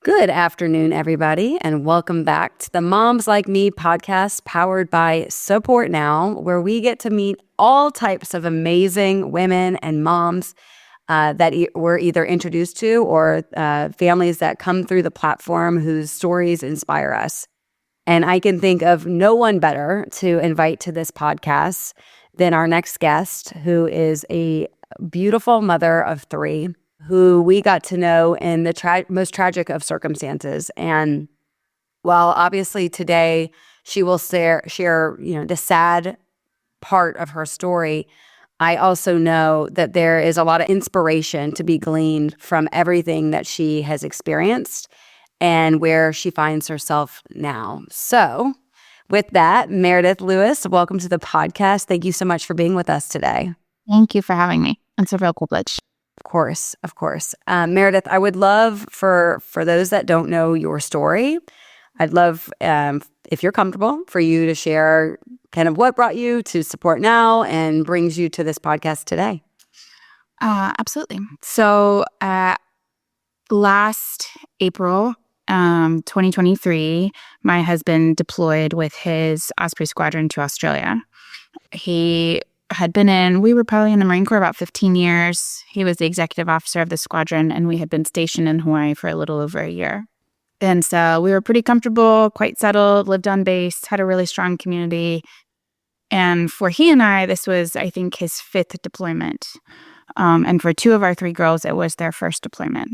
Good afternoon, everybody, and welcome back to the Moms Like Me podcast powered by Support Now, where we get to meet all types of amazing women and moms that we're either introduced to or families that come through the platform whose stories inspire us. And I can think of no one better to invite to this podcast than our next guest, who is a beautiful mother of three, who we got to know in the most tragic of circumstances. And while obviously today she will share the sad part of her story, I also know that there is a lot of inspiration to be gleaned from everything that she has experienced and where she finds herself now. So with that, Meredith Lewis, welcome to the podcast. Thank you so much for being with us today. Thank you for having me. It's a real privilege. Of course. Meredith, I would love for those that don't know your story, I'd love, if you're comfortable, for you to share kind of what brought you to Support Now and brings you to this podcast today. Absolutely. So last April 2023, my husband deployed with his Osprey squadron to Australia. We were probably in the Marine Corps about 15 years. He was the executive officer of the squadron, and we had been stationed in Hawaii for a little over a year. And so we were pretty comfortable, quite settled, lived on base, had a really strong community. And for he and I, this was, I think, his fifth deployment. And for two of our three girls, it was their first deployment.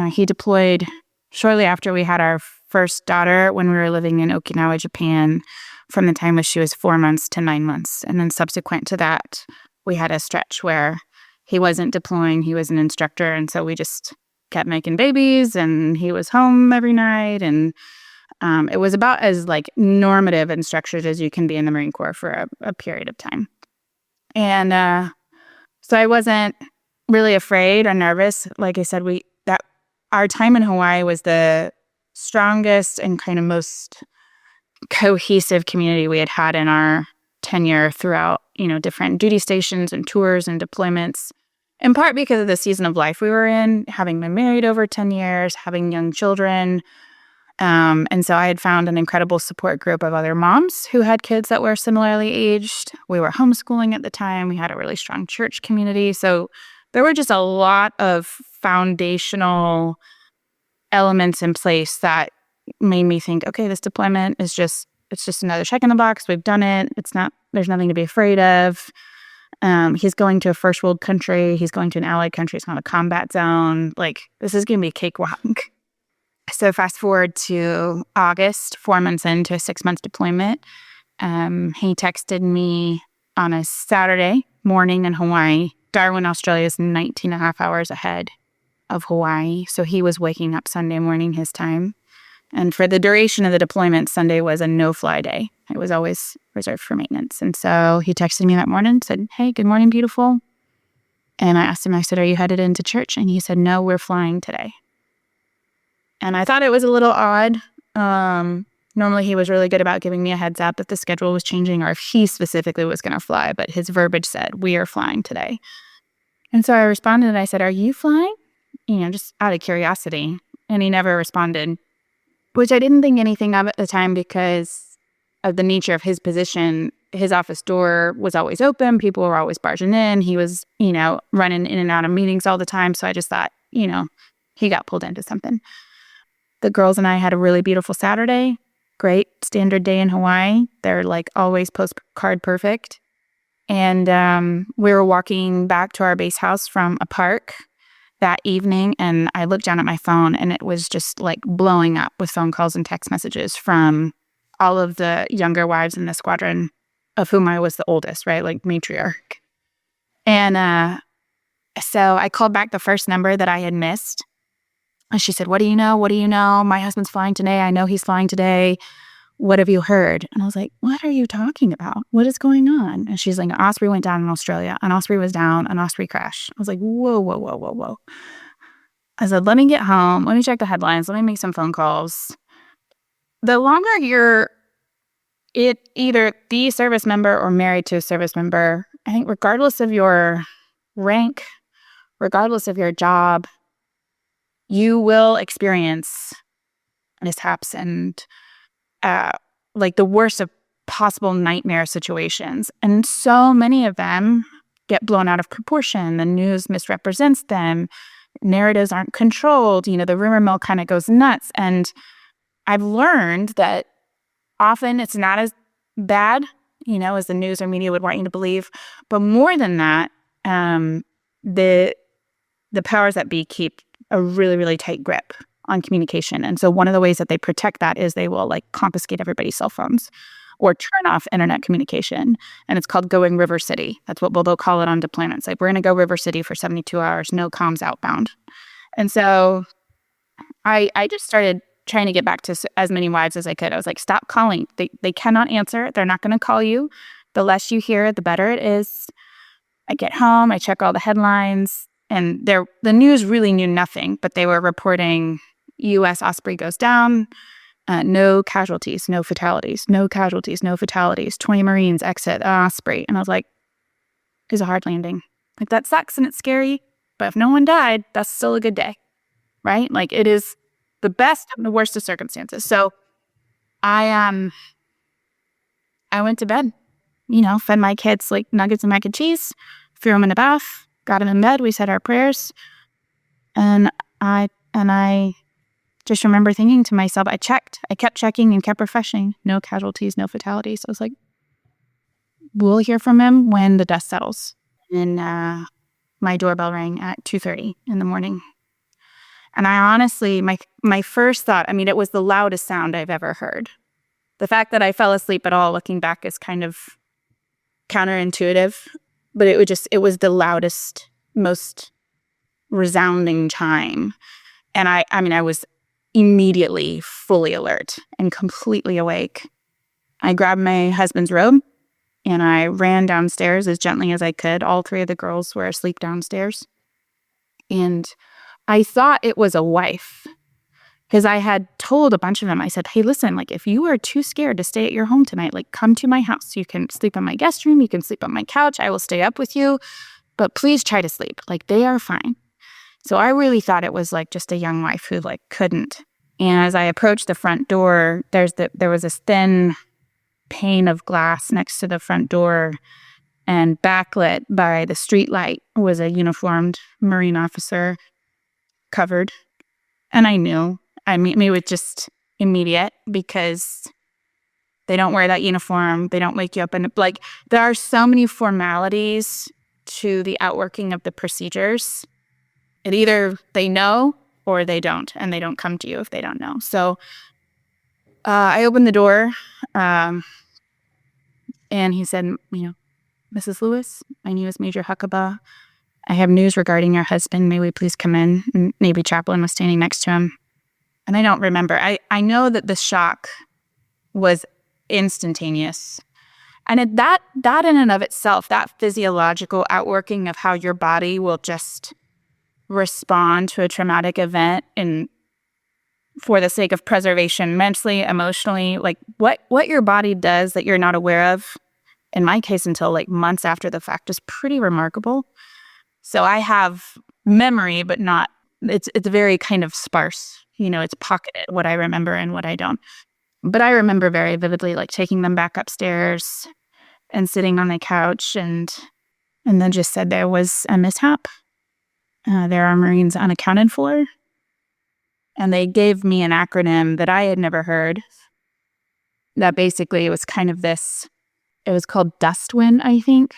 He deployed shortly after we had our first daughter when we were living in Okinawa, Japan, from the time she was 4 months to 9 months. And then subsequent to that, we had a stretch where he wasn't deploying, he was an instructor. And so we just kept making babies, and he was home every night. And it was about as normative and structured as you can be in the Marine Corps for a period of time. And so I wasn't really afraid or nervous. Like I said, our time in Hawaii was the strongest and kind of most cohesive community we had had in our tenure throughout, different duty stations and tours and deployments, in part because of the season of life we were in, having been married over 10 years, having young children. And so I had found an incredible support group of other moms who had kids that were similarly aged. We were homeschooling at the time. We had a really strong church community. So there were just a lot of foundational elements in place that made me think, okay, this deployment it's just another check in the box. We've done it. There's nothing to be afraid of. He's going to a first world country. He's going to an allied country. It's not a combat zone. This is going to be a cakewalk. So fast forward to August, 4 months into a 6 month deployment. He texted me on a Saturday morning in Hawaii. Darwin, Australia is 19 and a half hours ahead of Hawaii. So he was waking up Sunday morning his time. And for the duration of the deployment, Sunday was a no-fly day. It was always reserved for maintenance. And so he texted me that morning, said, "Hey, good morning, beautiful." And I asked him, I said, "Are you headed into church?" And he said, "No, we're flying today." And I thought it was a little odd. Normally he was really good about giving me a heads up if the schedule was changing or if he specifically was going to fly. But his verbiage said, "We are flying today." And so I responded and I said, "Are you flying?" Just out of curiosity. And he never responded, which I didn't think anything of at the time because of the nature of his position. His office door was always open. People were always barging in. He was, running in and out of meetings all the time. So I just thought, he got pulled into something. The girls and I had a really beautiful Saturday. Great standard day in Hawaii. They're always postcard perfect. And we were walking back to our base house from a park that evening, and I looked down at my phone, and it was just blowing up with phone calls and text messages from all of the younger wives in the squadron, of whom I was the oldest, right? Matriarch. And so I called back the first number that I had missed. And she said, "What do you know? What do you know? My husband's flying today. I know he's flying today. What have you heard?" And I was like, "What are you talking about? What is going on?" And she's like, "An Osprey went down in Australia. An Osprey was down. An Osprey crashed." I was like, whoa, whoa, whoa, whoa, whoa. I said, "Let me get home. Let me check the headlines. Let me make some phone calls." The longer you're either the service member or married to a service member, I think regardless of your rank, regardless of your job, you will experience mishaps and like the worst of possible nightmare situations. And so many of them get blown out of proportion. The news misrepresents them. Narratives aren't controlled. The rumor mill kind of goes nuts. And I've learned that often it's not as bad, as the news or media would want you to believe. But more than that, the powers that be keep a really, really tight grip on communication. And so one of the ways that they protect that is they will confiscate everybody's cell phones or turn off internet communication. And it's called going River City. That's what they'll call it on deployments. We're going to go River City for 72 hours, no comms outbound. And so I just started trying to get back to as many wives as I could. I was like, stop calling. They cannot answer. They're not going to call you. The less you hear, the better it is. I get home, I check all the headlines, and the news really knew nothing, but they were reporting U.S. Osprey goes down, no casualties, no fatalities, no casualties, no fatalities, 20 Marines exit Osprey. And I was like, it's a hard landing. That sucks and it's scary, but if no one died, that's still a good day, right? It is the best and the worst of circumstances. So I went to bed, fed my kids nuggets and mac and cheese, threw them in the bath, got them in bed. We said our prayers. And I just remember thinking to myself, I kept checking and kept refreshing. No casualties, no fatalities. I was like, we'll hear from him when the dust settles. And my doorbell rang at 2:30 in the morning. And I honestly, my first thought, it was the loudest sound I've ever heard. The fact that I fell asleep at all, looking back, is kind of counterintuitive, but it was the loudest, most resounding chime. And I was immediately fully alert and completely awake. I grabbed my husband's robe and I ran downstairs as gently as I could. All three of the girls were asleep downstairs. And I thought it was a wife, because I had told a bunch of them, I said, hey, listen, if you are too scared to stay at your home tonight, come to my house. You can sleep in my guest room. You can sleep on my couch. I will stay up with you, but please try to sleep. They are fine. So I really thought it was just a young wife who couldn't. And as I approached the front door, there was this thin pane of glass next to the front door, and backlit by the street light was a uniformed Marine officer, covered. And I knew. It was just immediate, because they don't wear that uniform. They don't wake you up. And there are so many formalities to the outworking of the procedures. It either they know or they don't, and they don't come to you if they don't know. So I opened the door, and he said, Mrs. Lewis, my name is Major Huckabee. I have news regarding your husband. May we please come in? And Navy chaplain was standing next to him. And I don't remember. I know that the shock was instantaneous. And that in and of itself, that physiological outworking of how your body will just respond to a traumatic event and for the sake of preservation, mentally, emotionally, what your body does that you're not aware of, in my case until months after the fact, is pretty remarkable. So I have memory, but not, it's very kind of sparse. It's pocketed, what I remember and what I don't. But I remember very vividly taking them back upstairs and sitting on the couch and then just said there was a mishap. There are Marines unaccounted for. And they gave me an acronym that I had never heard. That basically was kind of this, it was called Dustwind, I think.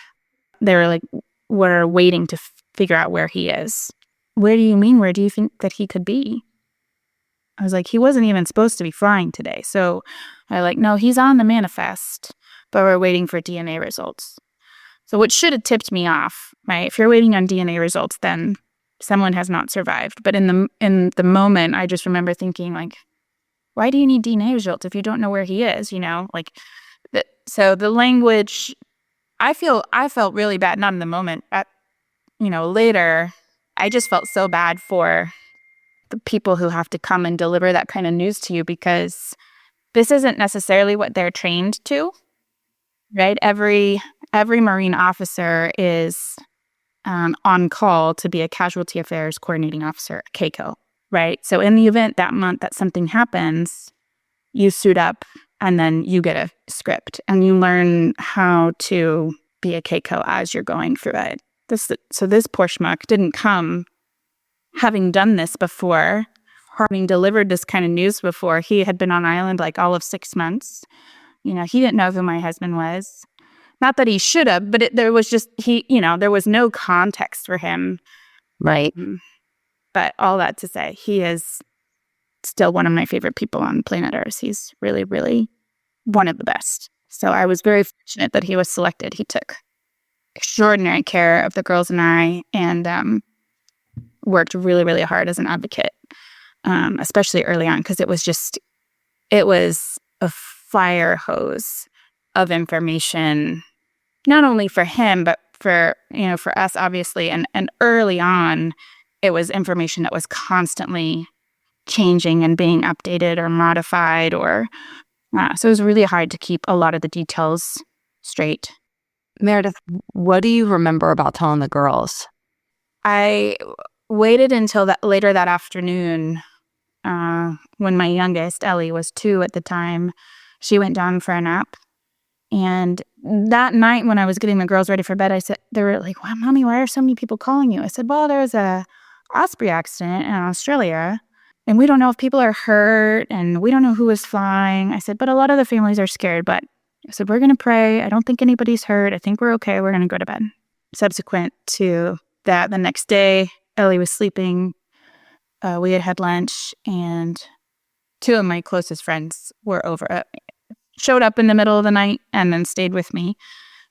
They were we're waiting to figure out where he is. Where do you mean? Where do you think that he could be? I was he wasn't even supposed to be flying today. So I no, he's on the manifest, but we're waiting for DNA results. So what should have tipped me off, right? If you're waiting on DNA results, then someone has not survived. But in the moment, I just remember thinking why do you need DNA results if you don't know where he is? So the language, I felt really bad, not in the moment. Later, I just felt so bad for the people who have to come and deliver that kind of news to you, because this isn't necessarily what they're trained to, right? Every Marine officer is on call to be a casualty affairs coordinating officer, CACO. right? So in the event that month that something happens, you suit up and then you get a script and you learn how to be a Keiko as you're going through it. So this poor schmuck didn't come having done this before, having delivered this kind of news before. He had been on island like all of 6 months. He didn't know who my husband was. Not that he should have, but there was just, there was no context for him. Right. But all that to say, he is still one of my favorite people on planet Earth. He's really, really one of the best. So I was very fortunate that he was selected. He took extraordinary care of the girls and I, and worked really, really hard as an advocate, especially early on, because it was a fire hose of information, not only for him, but for us, obviously. And early on, it was information that was constantly changing and being updated or modified, so it was really hard to keep a lot of the details straight. Meredith, what do you remember about telling the girls? I waited until later that afternoon, when my youngest, Ellie, was 2 at the time. She went down for a nap. And that night when I was getting the girls ready for bed, they were like, "Wow, Mommy, why are so many people calling you?" I said, "Well, there was a Osprey accident in Australia, and we don't know if people are hurt, and we don't know who was flying." I said, "But a lot of the families are scared, but," I said, "we're going to pray. I don't think anybody's hurt. I think we're okay. We're going to go to bed." Subsequent to that, the next day, Ellie was sleeping. We had lunch, and 2 of my closest friends were over, showed up in the middle of the night and then stayed with me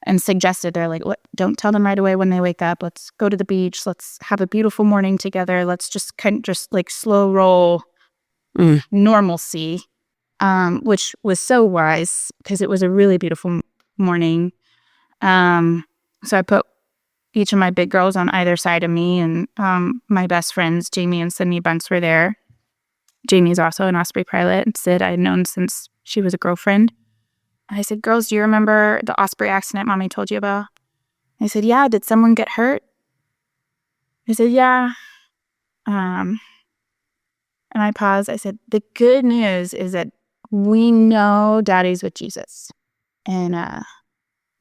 and suggested, they're like, "Look, don't tell them right away when they wake up. Let's go to the beach. Let's have a beautiful morning together. Let's just like slow roll normalcy," which was so wise because it was a really beautiful morning. So I put each of my big girls on either side of me, and my best friends, Jamie and Sydney Bunce, were there. Jamie's also an Osprey pilot, and Sid I had known since she was a girlfriend. I said, "Girls, do you remember the Osprey accident Mommy told you about?" I said, "Yeah, did someone get hurt?" I said, "Yeah." And I paused. I said, "The good news is that we know Daddy's with Jesus." And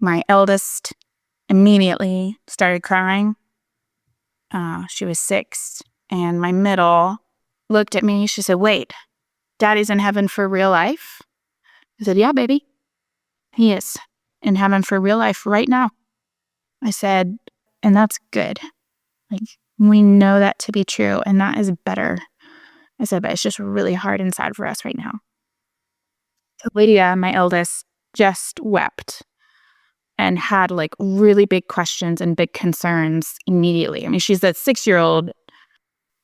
my eldest immediately started crying. She was 6. And my middle looked at me. She said, "Wait, Daddy's in heaven for real life?" I said, "Yeah, baby. He is in heaven for real life right now." I said, "And that's good. Like, we know that to be true, and that is better." I said, "But it's just really hard inside for us right now." So Lydia, my eldest, just wept and had like really big questions and big concerns immediately. I mean, she's a 6-year-old,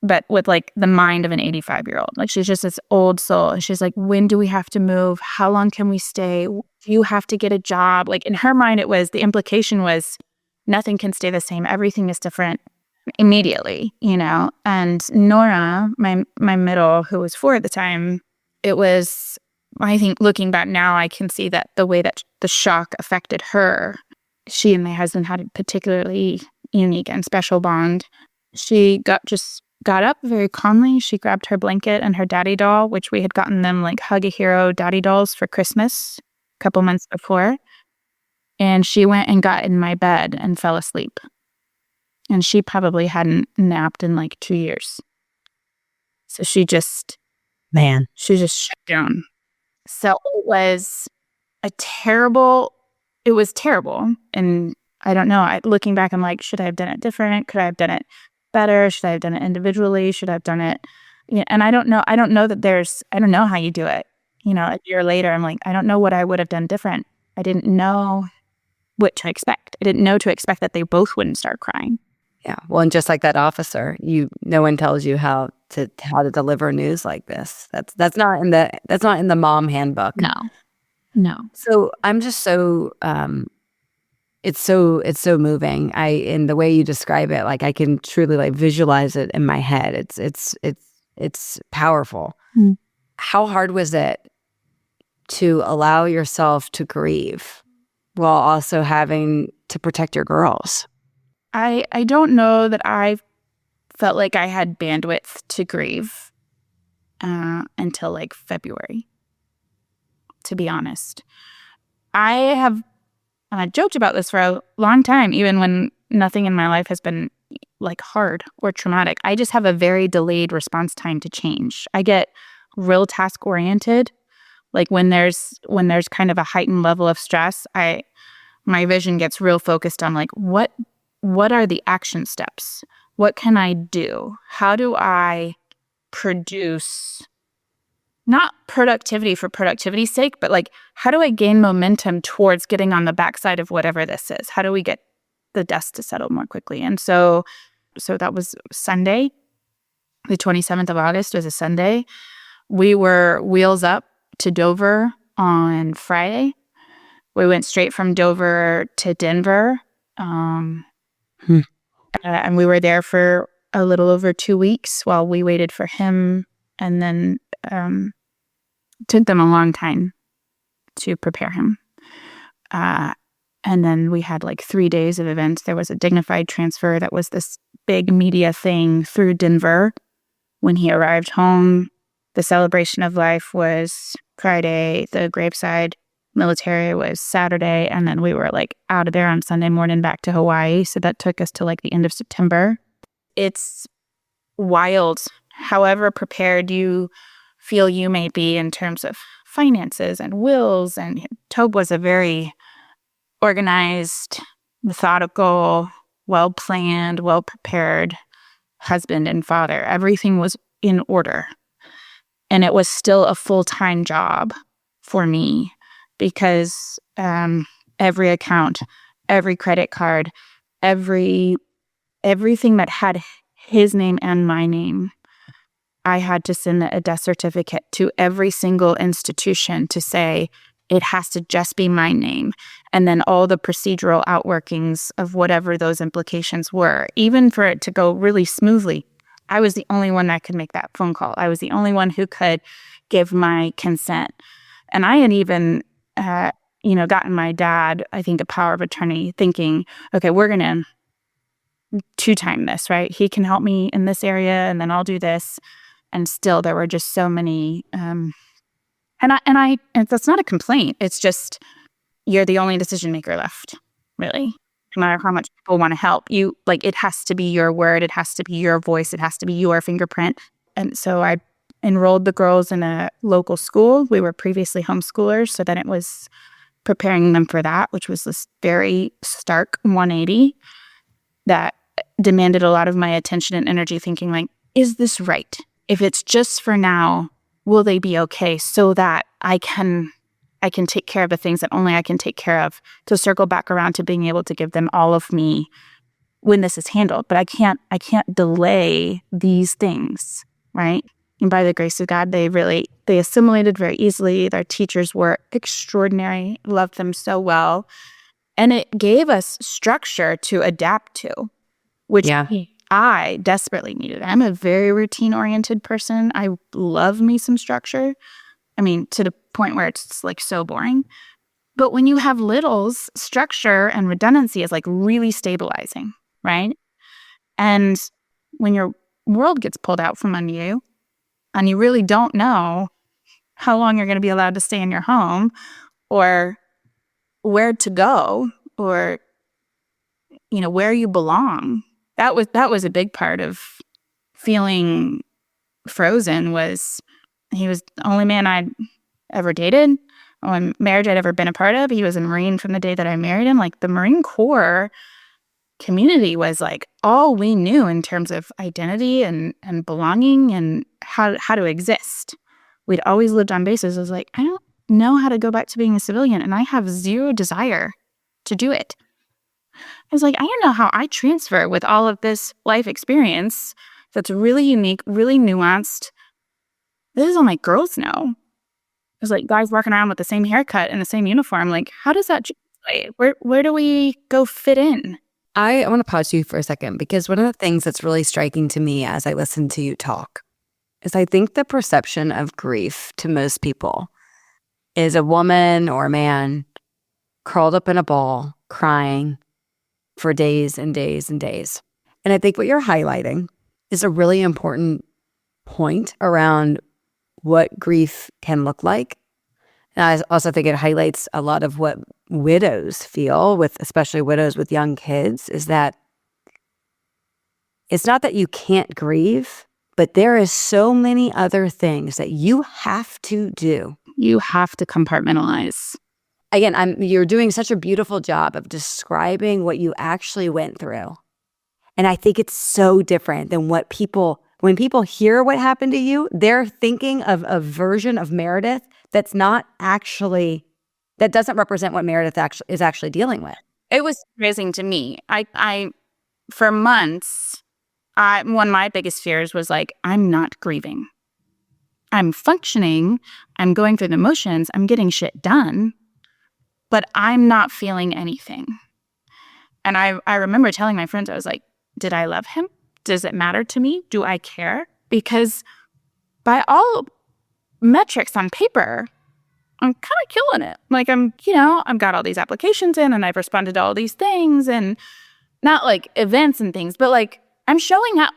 but with like the mind of an 85-year-old. Like, she's just this old soul. And she's like, "When do we have to move? How long can we stay? Do you have to get a job?" Like, in her mind, the implication was nothing can stay the same. Everything is different immediately, And Nora, my middle, who was 4 at the time, it was, I think looking back now, I can see that the way that the shock affected her, she and my husband had a particularly unique and special bond. She got up very calmly. She grabbed her blanket and her daddy doll, which we had gotten them like Hug a Hero daddy dolls for Christmas a couple months before. And she went and got in my bed and fell asleep. And she probably hadn't napped in like 2 years. So she just shut down. So it was terrible. And I don't know. Looking back, I'm like, should I have done it different? Could I have done it better? Should I have done it individually? Should I have done it? And I don't know. I don't know how you do it. A year later, I'm like, I don't know what I would have done different. I didn't know what to expect. I didn't know to expect that they both wouldn't start crying. Yeah. Well, and just like that officer, no one tells you how to deliver news like this. That's not in the mom handbook. No. So I'm just so it's so moving. In the way you describe it, like I can truly like visualize it in my head. It's powerful. Mm. How hard was it to allow yourself to grieve while also having to protect your girls? I don't know that I felt like I had bandwidth to grieve until like February, to be honest. I joked about this for a long time, even when nothing in my life has been like hard or traumatic. I just have a very delayed response time to change. I get real task oriented. Like when there's kind of a heightened level of stress, my vision gets real focused on like what are the action steps? What can I do? How do I produce not productivity for productivity's sake, but like how do I gain momentum towards getting on the backside of whatever this is? How do we get the dust to settle more quickly? And so that was Sunday. The 27th of August was a Sunday. We were wheels up to Dover on Friday. We went straight from Dover to Denver. And we were there for a little over 2 weeks while we waited for him. And then took them a long time to prepare him. And then we had like 3 days of events. There was a dignified transfer that was this big media thing through Denver. When he arrived home, the celebration of life was Friday. The graveside military was Saturday. And then we were like out of there on Sunday morning back to Hawaii. So that took us to like the end of September. It's wild. However prepared you feel you may be in terms of finances and wills. And Tobe was a very organized, methodical, well-planned, well-prepared husband and father. Everything was in order. And it was still a full-time job for me because every account, every credit card, everything that had his name and my name, I had to send a death certificate to every single institution to say it has to just be my name. And then all the procedural outworkings of whatever those implications were, even for it to go really smoothly. I was the only one that could make that phone call. I was the only one who could give my consent. And I had even, gotten my dad, I think, a power of attorney thinking, okay, we're going to two-time this, right? He can help me in this area and then I'll do this. And still there were just so many, and that's not a complaint. It's just, you're the only decision maker left, really. No matter how much people want to help you, like it has to be your word. It has to be your voice. It has to be your fingerprint. And so I enrolled the girls in a local school. We were previously homeschoolers. So then it was preparing them for that, which was this very stark 180 that demanded a lot of my attention and energy thinking like, is this right? If it's just for now, will they be okay so that I can take care of the things that only I can take care of, to circle back around to being able to give them all of me when this is handled. But I can't delay these things, right? And by the grace of God, they assimilated very easily. Their teachers were extraordinary, loved them so well. And it gave us structure to adapt to, which I desperately needed. I'm a very routine-oriented person. I love me some structure. I mean, to the point where it's like so boring. But when you have littles, structure and redundancy is like really stabilizing, right? And when your world gets pulled out from under you and you really don't know how long you're going to be allowed to stay in your home or where to go or, where you belong, that was a big part of feeling frozen. Was he was the only man I'd ever dated, or marriage I'd ever been a part of. He was a Marine from the day that I married him. Like the Marine Corps community was like all we knew in terms of identity and belonging and how to exist. We'd always lived on bases. I was like, I don't know how to go back to being a civilian, and I have zero desire to do it. I was like, I don't know how I transfer with all of this life experience that's really unique, really nuanced. This is all my girls know. I was like, guys walking around with the same haircut and the same uniform. Like, how does that translate? Where do we go fit in? I want to pause you for a second, because one of the things that's really striking to me as I listen to you talk is I think the perception of grief to most people is a woman or a man curled up in a ball, crying for days and days and days. And I think what you're highlighting is a really important point around what grief can look like. And I also think it highlights a lot of what widows feel, with especially widows with young kids, is that it's not that you can't grieve, but there is so many other things that you have to do. You have to compartmentalize. Again, you're doing such a beautiful job of describing what you actually went through. And I think it's so different than when people hear what happened to you, they're thinking of a version of Meredith that doesn't represent what Meredith is actually dealing with. It was surprising to me. I for months, one of my biggest fears was like, I'm not grieving. I'm functioning. I'm going through the motions. I'm getting shit done, but I'm not feeling anything. And I remember telling my friends, I was like, did I love him? Does it matter to me? Do I care? Because by all metrics on paper, I'm kind of killing it. Like I've got all these applications in and I've responded to all these things, and not like events and things, but like I'm showing up.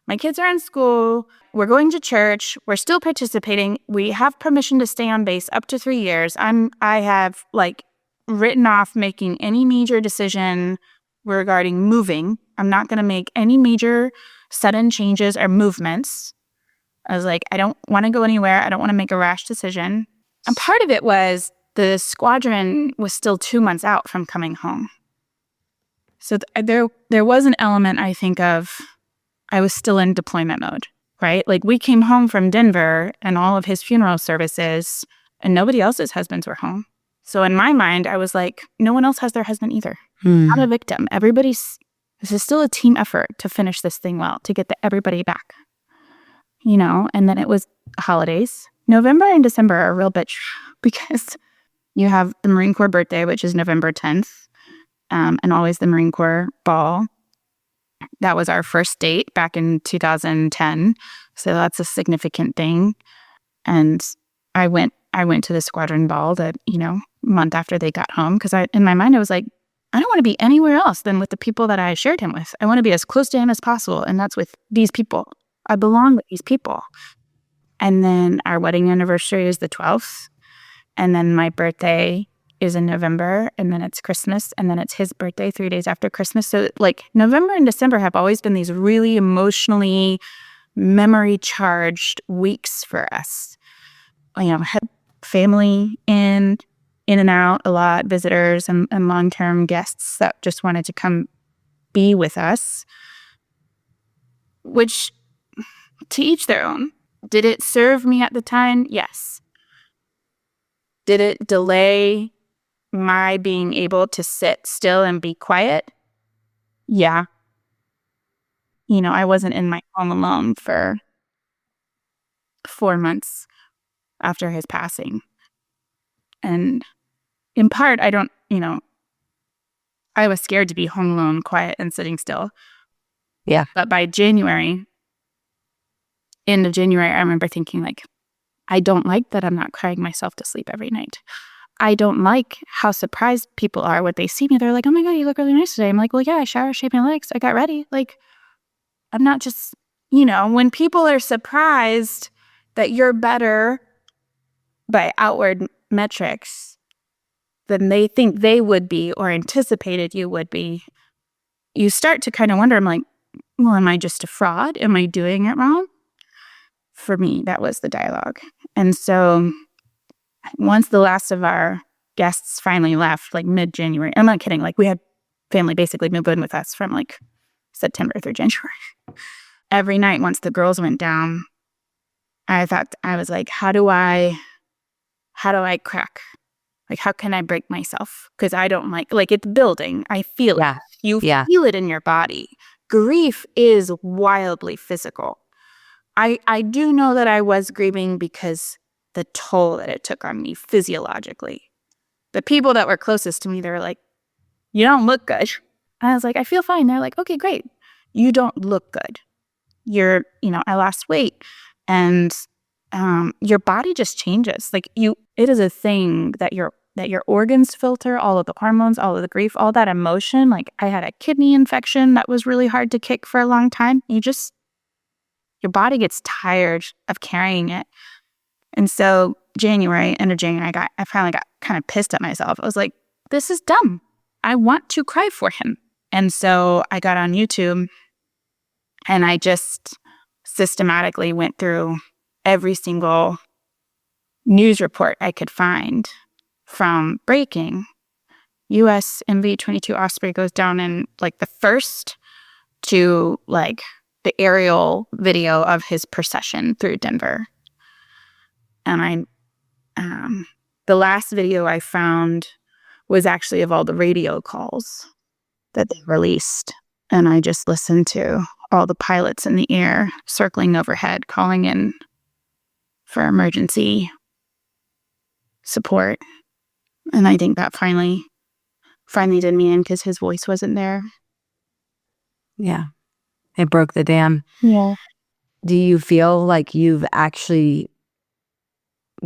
My kids are in school. We're going to church. We're still participating. We have permission to stay on base up to 3 years. I have like written off making any major decision regarding moving. I'm not going to make any major sudden changes or movements. I was like, I don't want to go anywhere. I don't want to make a rash decision. And part of it was the squadron was still 2 months out from coming home. So there was an element, I think, of I was still in deployment mode, right? Like we came home from Denver and all of his funeral services, and nobody else's husbands were home. So in my mind, I was like, no one else has their husband either. I'm a victim. This is still a team effort to finish this thing well, to get everybody back, and then it was holidays. November and December are a real bitch because you have the Marine Corps birthday, which is November 10th, and always the Marine Corps ball. That was our first date back in 2010. So that's a significant thing. And I went to the squadron ball that, month after they got home, because in my mind, I was like, I don't want to be anywhere else than with the people that I shared him with. I want to be as close to him as possible. And that's with these people. I belong with these people. And then our wedding anniversary is the 12th. And then my birthday is in November. And then it's Christmas. And then it's his birthday 3 days after Christmas. So like November and December have always been these really emotionally memory charged weeks for us. Had family in and out a lot, visitors and long-term guests that just wanted to come be with us, which to each their own. Did it serve me at the time? Yes. Did it delay my being able to sit still and be quiet? Yeah. I wasn't in my home alone for 4 months after his passing. And in part, I was scared to be home alone, quiet and sitting still. Yeah. But by end of January, I remember thinking like, I don't like that I'm not crying myself to sleep every night. I don't like how surprised people are when they see me. They're like, oh my God, you look really nice today. I'm like, well, yeah, I showered, shaved my legs. I got ready. Like, I'm not just, when people are surprised that you're better by outward metrics than they think they would be or anticipated you would be, you start to kind of wonder, I'm like, well, am I just a fraud? Am I doing it wrong? For me, that was the dialogue. And so once the last of our guests finally left, like mid-January, I'm not kidding, like we had family basically move in with us from like September through January. Every night once the girls went down, I was like, how do I crack? Like, how can I break myself? Because I don't like it's building. I feel it. You feel it in your body. Grief is wildly physical. I do know that I was grieving because the toll that it took on me physiologically. The people that were closest to me, they were like, you don't look good. And I was like, I feel fine. They're like, okay, great. You don't look good. I lost weight. And your body just changes. Like it is a thing that your that your organs filter all of the hormones, all of the grief, all that emotion. Like I had a kidney infection that was really hard to kick for a long time. Your body gets tired of carrying it. And so end of January, I finally got kind of pissed at myself. I was like, this is dumb. I want to cry for him. And so I got on YouTube and I just systematically went through every single news report I could find from breaking. US MV-22 Osprey goes down in like the first to like the aerial video of his procession through Denver. And the last video I found was actually of all the radio calls that they released. And I just listened to all the pilots in the air circling overhead, calling in for emergency support. And I think that finally did me in because his voice wasn't there. Yeah. It broke the dam. Yeah. Do you feel like you've actually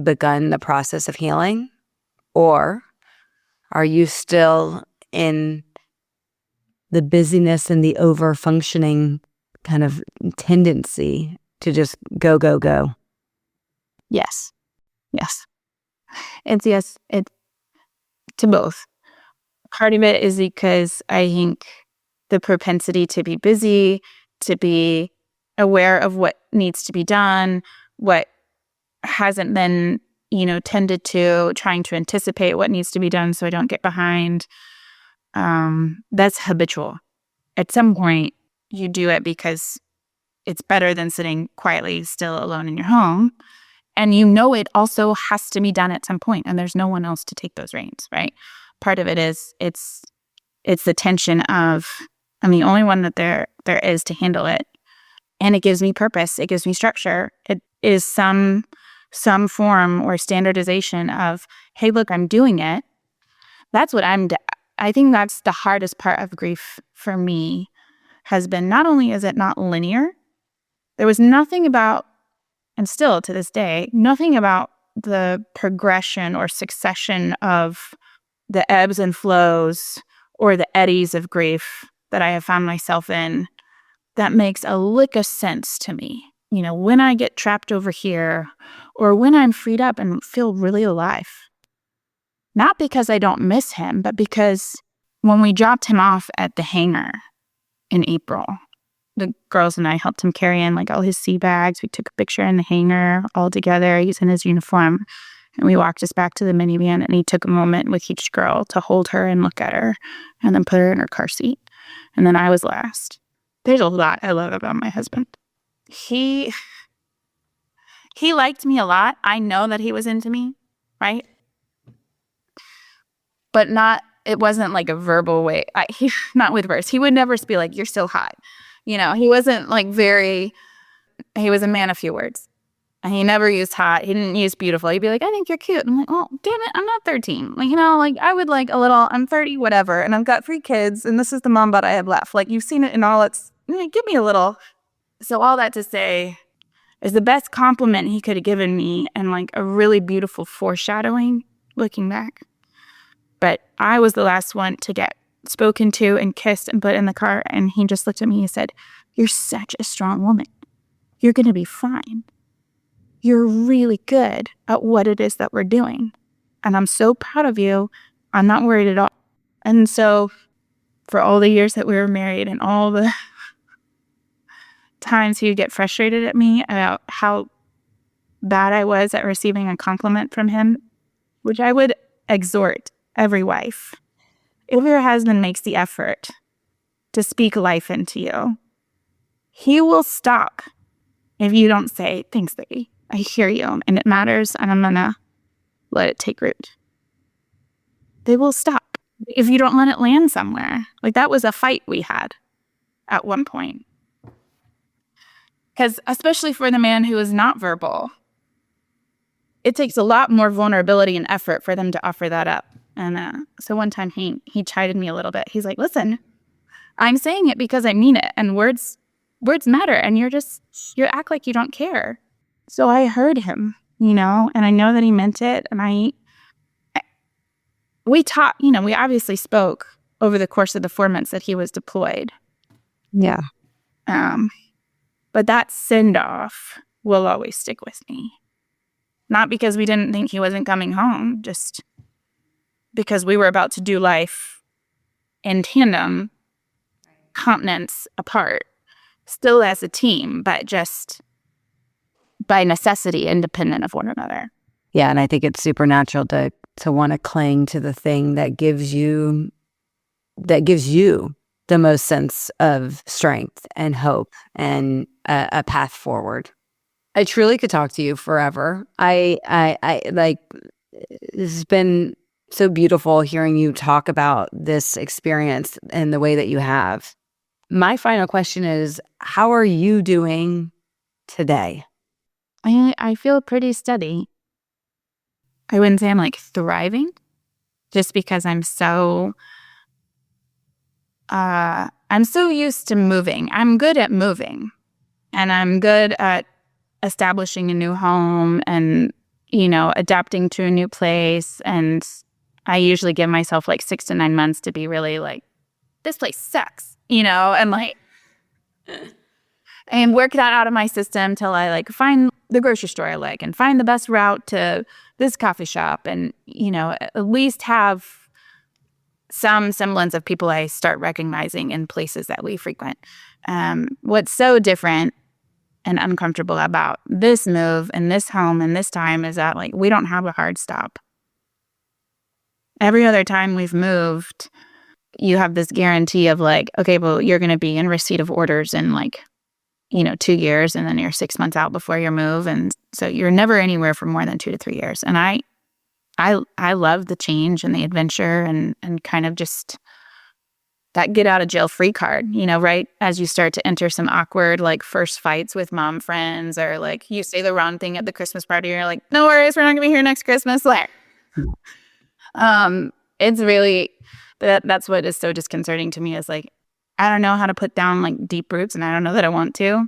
begun the process of healing? Or are you still in the busyness and the over-functioning kind of tendency to just go, go, go? Yes. It's yes. It's to both. Part of it is because I think the propensity to be busy, to be aware of what needs to be done, what hasn't been, tended to, trying to anticipate what needs to be done so I don't get behind. That's habitual. At some point, you do it because it's better than sitting quietly still alone in your home. And it also has to be done at some point, and there's no one else to take those reins, right? Part of it is it's the tension of I'm the only one that there is to handle it. And it gives me purpose. It gives me structure. It is some form or standardization of, hey, look, I'm doing it. That's what I think that's the hardest part of grief for me has been not only is it not linear, there was nothing about, and still to this day, nothing about the progression or succession of the ebbs and flows or the eddies of grief that I have found myself in that makes a lick of sense to me. When I get trapped over here or when I'm freed up and feel really alive. Not because I don't miss him, but because when we dropped him off at the hangar in April, the girls and I helped him carry in like all his sea bags. We took a picture in the hangar all together. He's in his uniform. And we walked us back to the minivan, and he took a moment with each girl to hold her and look at her and then put her in her car seat. And then I was last. There's a lot I love about my husband. He liked me a lot. I know that he was into me, right? But it wasn't like a verbal way. Not with words. He would never be like, you're so hot. He wasn't like he was a man of few words. And he never used hot. He didn't use beautiful. He'd be like, I think you're cute. I'm like, oh, damn it, I'm not 13. I would like a little, I'm 30, whatever. And I've got 3 kids, and this is the mom butt I have left. Like, you've seen it in all its, give me a little. So all that to say is the best compliment he could have given me and like a really beautiful foreshadowing looking back. But I was the last one to get spoken to and kissed and put in the car. And he just looked at me and said, you're such a strong woman. You're going to be fine. You're really good at what it is that we're doing. And I'm so proud of you. I'm not worried at all. And so for all the years that we were married and all the times he would get frustrated at me about how bad I was at receiving a compliment from him, which I would exhort every wife. If your husband makes the effort to speak life into you, he will stop if you don't say, thanks, baby. I hear you, and it matters, and I'm going to let it take root. They will stop if you don't let it land somewhere. Like, that was a fight we had at one point. Because especially for the man who is not verbal, it takes a lot more vulnerability and effort for them to offer that up. And so one time he chided me a little bit. He's like, listen, I'm saying it because I mean it, and words matter, and you act like you don't care. So I heard him, and I know that he meant it, and we taught, we obviously spoke over the course of the 4 months that he was deployed. Yeah. But that send-off will always stick with me. Not because we didn't think he wasn't coming home, just because we were about to do life in tandem, continents apart, still as a team, but just by necessity, independent of one another. Yeah, and I think it's supernatural to want to cling to the thing that gives you the most sense of strength and hope and a path forward. I truly could talk to you forever. I like, this has been so beautiful hearing you talk about this experience and the way that you have. My final question is, how are you doing today? I feel pretty steady. I wouldn't say I'm like thriving, just because I'm so used to moving. I'm good at moving, and I'm good at establishing a new home and, adapting to a new place. And I usually give myself like 6 to 9 months to be really like, this place sucks, and like, and work that out of my system till I like find the grocery store I like and find the best route to this coffee shop and, at least have some semblance of people I start recognizing in places that we frequent. What's so different and uncomfortable about this move and this home and this time is that like we don't have a hard stop. Every other time we've moved, you have this guarantee of like, okay, well, you're going to be in receipt of orders in like, 2 years, and then you're 6 months out before your move. And so you're never anywhere for more than 2 to 3 years. And I love the change and the adventure and kind of just that get out of jail free card, right as you start to enter some awkward like first fights with mom friends, or like you say the wrong thing at the Christmas party, you're like, no worries, we're not gonna be here next Christmas. Like, it's really that's what is so disconcerting to me is like, I don't know how to put down like deep roots, and I don't know that I want to.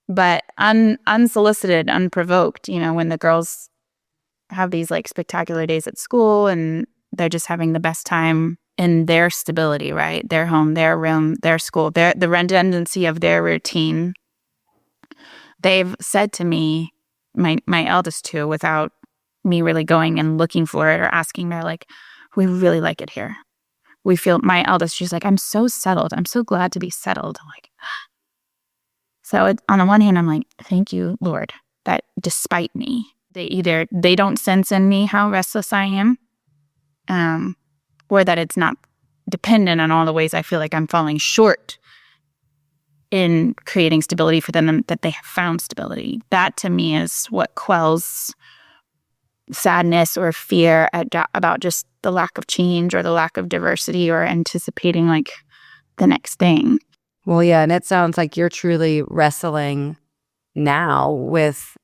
But unsolicited, unprovoked, when the girls have these like spectacular days at school and they're just having the best time in their stability, right? Their home, their room, their school, the redundancy of their routine. They've said to me, my eldest two, without me really going and looking for it or asking, they're like, we really like it here. We feel, my eldest, she's like, I'm so settled. I'm so glad to be settled. I'm like, so on the one hand, I'm like, thank you, Lord, that despite me, they don't sense in me how restless I am, or that it's not dependent on all the ways I feel like I'm falling short in creating stability for them, that they have found stability. That to me is what quells sadness or fear about just the lack of change or the lack of diversity or anticipating like the next thing. Well, yeah, and it sounds like you're truly wrestling now with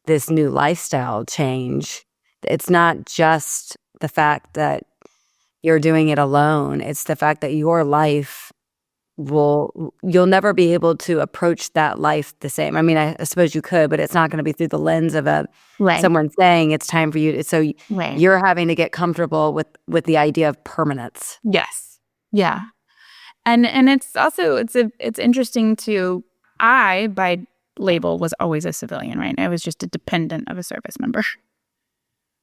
this new lifestyle change. It's not just the fact that you're doing it alone. It's the fact that your life you'll never be able to approach that life the same. I mean, I suppose you could, but it's not going to be through the lens of someone saying it's time for you to, so you're having to get comfortable with the idea of permanence. Yes. Yeah. And it's also, it's interesting to, I, by label, was always a civilian, right? I was just a dependent of a service member.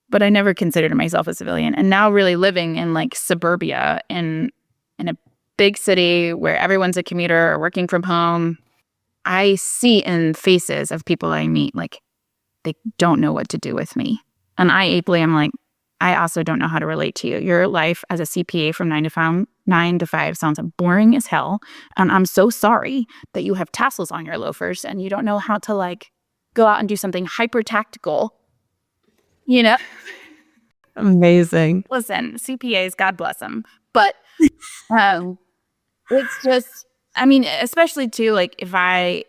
But I never considered myself a civilian. And now really living in like suburbia in a big city where everyone's a commuter or working from home, I see in faces of people I meet, like, they don't know what to do with me. And I ably am like, I also don't know how to relate to you. Your life as a CPA from 9 to 5 sounds boring as hell. And I'm so sorry that you have tassels on your loafers and you don't know how to like go out and do something hyper tactical. Amazing. Listen, CPAs, God bless them. But it's just, I mean, especially too, like if I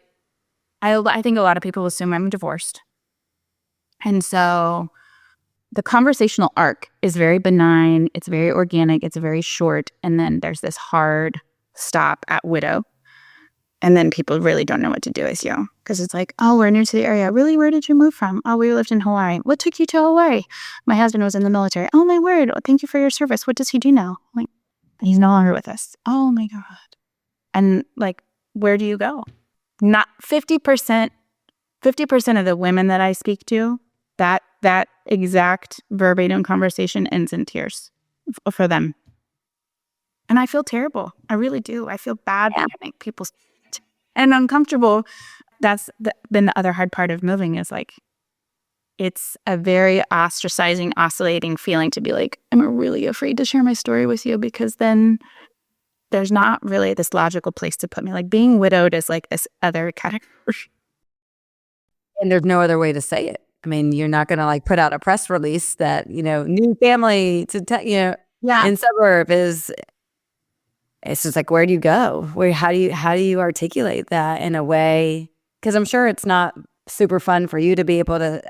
think a lot of people assume I'm divorced. And so the conversational arc is very benign. It's very organic. It's very short. And then there's this hard stop at widow. And then people really don't know what to do with you because it's like, oh, we're new to the area. Really? Where did you move from? Oh, we lived in Hawaii. What took you to Hawaii? My husband was in the military. Oh, my word. Thank you for your service. What does he do now? Like, he's no longer with us. Oh, my God. And like, where do you go? Not 50% of the women that I speak to, that exact verbatim conversation ends in tears for them. And I feel terrible. I really do. I feel bad that I make people and uncomfortable. That's been the other hard part of moving is like, it's a very ostracizing, oscillating feeling to be like, I'm really afraid to share my story with you because then there's not really this logical place to put me. Like being widowed is like this other category. And there's no other way to say it. I mean, you're not going to like put out a press release that, new family to, in suburb is, it's just like, where do you go? How do you articulate that in a way? Because I'm sure it's not super fun for you to be able to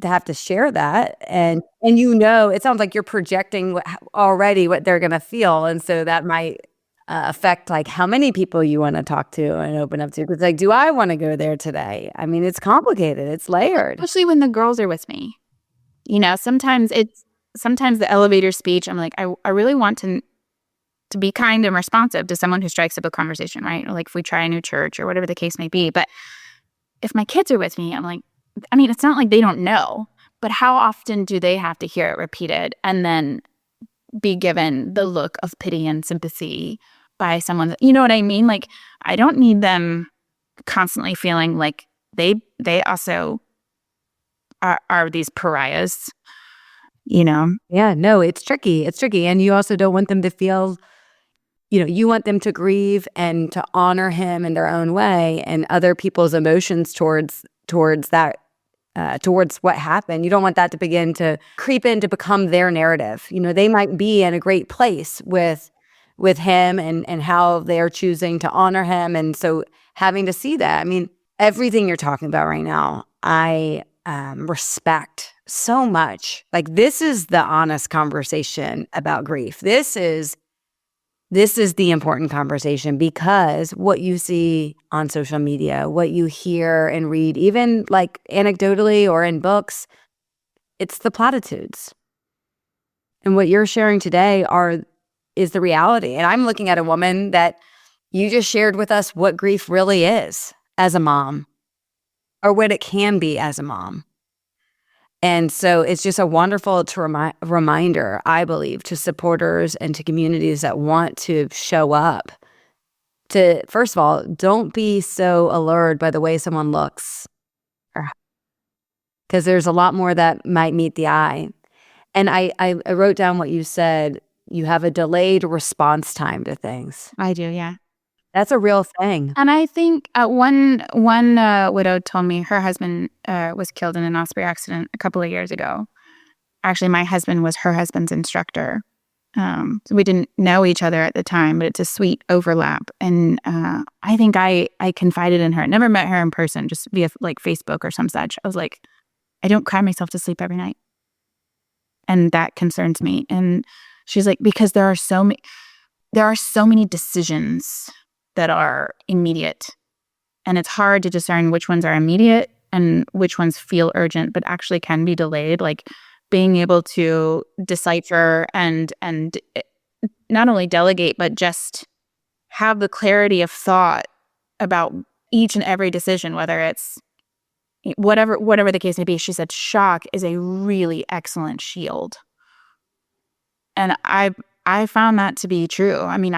have to share that. And it sounds like you're projecting already what they're going to feel. And so that might affect like how many people you want to talk to and open up to. Because like, do I want to go there today? I mean, it's complicated. It's layered. Especially when the girls are with me. Sometimes the elevator speech, I'm like, I really want to be kind and responsive to someone who strikes up a conversation, right? Or like if we try a new church or whatever the case may be. But if my kids are with me, I'm like, I mean, it's not like they don't know, but how often do they have to hear it repeated and then be given the look of pity and sympathy by someone that, you know what I mean? Like, I don't need them constantly feeling like they also are these pariahs, Yeah, no, it's tricky. It's tricky. And you also don't want them to feel, you want them to grieve and to honor him in their own way and other people's emotions towards that, towards what happened. You don't want that to begin to creep in to become their narrative. They might be in a great place with him and how they're choosing to honor him. And so having to see that, I mean, everything you're talking about right now, I respect so much. Like, this is the honest conversation about grief. This is the important conversation, because what you see on social media, what you hear and read, even like anecdotally or in books, it's the platitudes. And what you're sharing today is the reality. And I'm looking at a woman that you just shared with us what grief really is as a mom, or what it can be as a mom. And so it's just a wonderful reminder, I believe, to supporters and to communities that want to show up to, first of all, don't be so allured by the way someone looks, because there's a lot more that might meet the eye. And I wrote down what you said. You have a delayed response time to things. I do, yeah. That's a real thing. And I think one widow told me her husband was killed in an Osprey accident a couple of years ago. Actually, my husband was her husband's instructor. So we didn't know each other at the time, but it's a sweet overlap. And I think I confided in her. I never met her in person, just via like Facebook or some such. I was like, I don't cry myself to sleep every night. And that concerns me. And she's like, because there are so many decisions that are immediate. And it's hard to discern which ones are immediate and which ones feel urgent, but actually can be delayed. Like being able to decipher and not only delegate, but just have the clarity of thought about each and every decision, whether it's whatever the case may be. She said shock is a really excellent shield. And I found that to be true. I mean,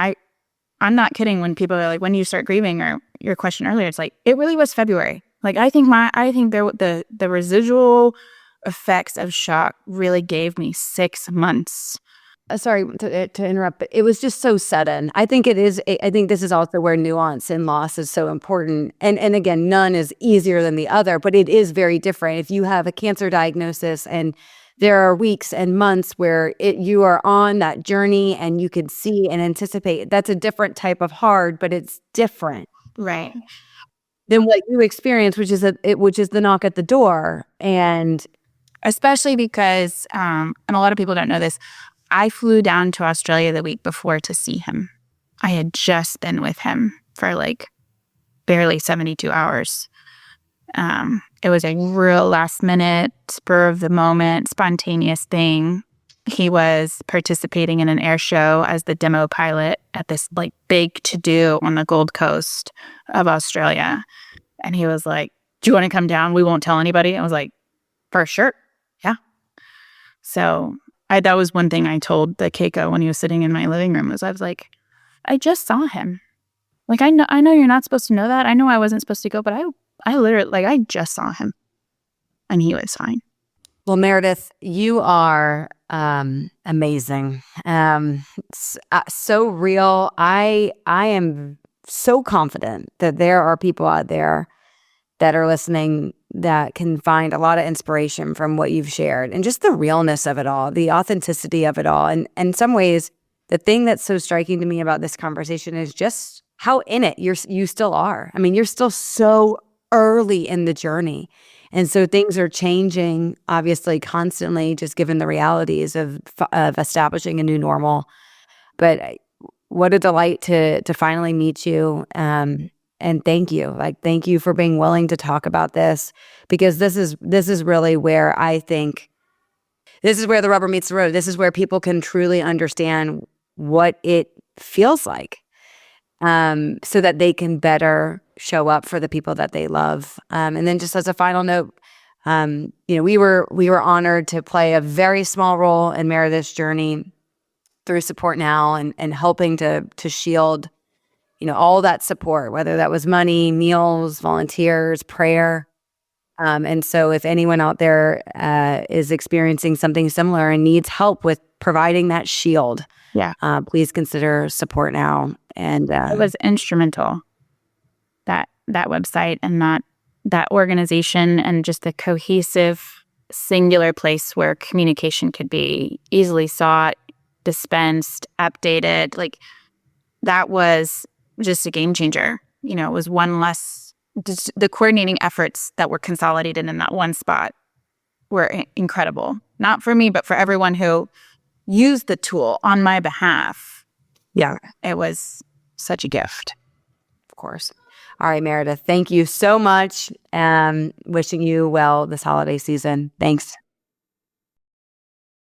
I'm not kidding when people are like, when you start grieving, or your question earlier, it's like, it really was February. Like, I think the residual effects of shock really gave me 6 months. Sorry to interrupt, but it was just so sudden. I think this is also where nuance in loss is so important. And again, none is easier than the other, but it is very different. If you have a cancer diagnosis and there are weeks and months where you are on that journey and you can see and anticipate, that's a different type of hard, but it's different. Right. Than what you experience, which is the knock at the door. And especially because, and a lot of people don't know this, I flew down to Australia the week before to see him. I had just been with him for like barely 72 hours. It was a real last minute, spur of the moment, spontaneous thing. He was participating in an air show as the demo pilot at this like big to-do on the Gold Coast of Australia. And he was like, "Do you want to come down? We won't tell anybody." I was like, "For sure. Yeah." So that was one thing I told the Keiko when he was sitting in my living room was I was like, "I just saw him. Like, I know you're not supposed to know that. I know I wasn't supposed to go, but I literally, like, I just saw him and he was fine." Well, Meredith, you are amazing. So real. I am so confident that there are people out there that are listening that can find a lot of inspiration from what you've shared and just the realness of it all, the authenticity of it all. And in some ways, the thing that's so striking to me about this conversation is just how in it you still are. I mean, you're still so early in the journey. And so things are changing, obviously, constantly, just given the realities of establishing a new normal. But what a delight to finally meet you. And thank you. Like, thank you for being willing to talk about this, because this is really where I think this is where the rubber meets the road. This is where people can truly understand what it feels like, so that they can better show up for the people that they love. And then just as a final note, we were honored to play a very small role in Meredith's journey through Support Now and helping to shield, all that support, whether that was money, meals, volunteers, prayer. And so if anyone out there is experiencing something similar and needs help with providing that shield, Yeah. Please consider Support Now. And It was instrumental, that website and that organization, and just the cohesive, singular place where communication could be easily sought, dispensed, updated. Like, that was just a game changer. It was one less, just the coordinating efforts that were consolidated in that one spot were incredible. Not for me, but for everyone who used the tool on my behalf. Yeah. It was such a gift. Of course. All right, Meredith, thank you so much. Wishing you well this holiday season. Thanks.